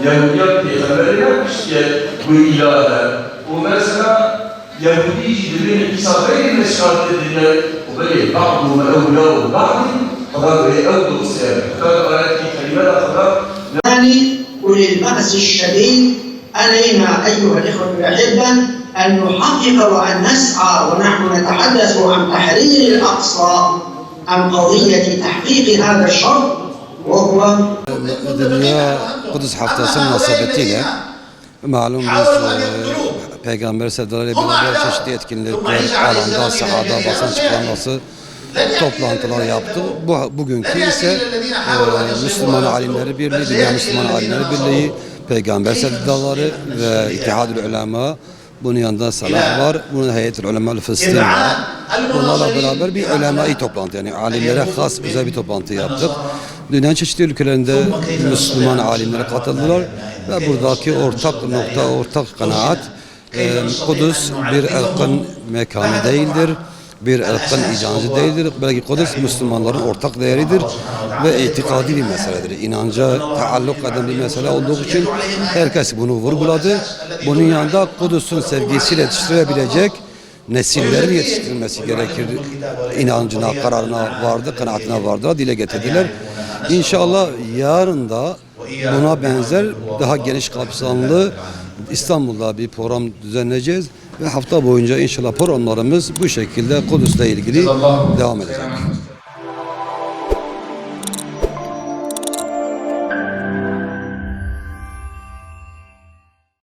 Yahudiyet peygamberi yapmış ki bu ilahe. O mesela Yahudi dilinin isabet edilmesi şart edilir. O böyle ba'duhum evlâhu ba'din kadar böyle evlu seyahat. Kadar ayet-i kerimeler kadar. يعني وللبأس الشديد علينا أيها الإخوة الأحبة أن نحقق وأن نسعى ونحن نتحدث عن تحرير الأقصى عن قضية تحقيق هذا الشرط وهو Dünya Kudüs Haftası münasebetiyle malum biz Peygamber sevdaları ile beraber çeşitli etkinlikler, alanda, sahada, basın çıkarması, toplantılar yaptı. Bugünkü ise Müslüman Alimleri Birliği, Dünya Müslüman Alimleri Birliği, Peygamber sevdaları ve İttihad-ül Ulema, bunun yanında Salah var, bunun Heyet-ül Ulema-ül Filistin var. Bunlarla beraber bir ulemai toplantı, yani alimlere has özel bir toplantı yaptık. Dünyanın çeşitli ülkelerinde Müslüman alimlere katıldılar ve buradaki ortak nokta, ortak kanaat, Kudüs bir ırkın mekanı değildir, bir ırkın icancı değildir. Belki Kudüs Müslümanların ortak değeridir ve itikadi bir meseledir. İnanca taalluk eden bir mesele olduğu için herkes bunu vurguladı. Bunun yanında Kudüs'ün sevgisiyle yetiştirebilecek nesillerin yetiştirilmesi gerekir inancına, kararına vardı, kanaatine vardı, dile getirdiler. İnşallah yarın da buna benzer daha geniş kapsamlı İstanbul'da bir program düzenleyeceğiz ve hafta boyunca inşallah programlarımız bu şekilde Kudüs'le ilgili devam edecek.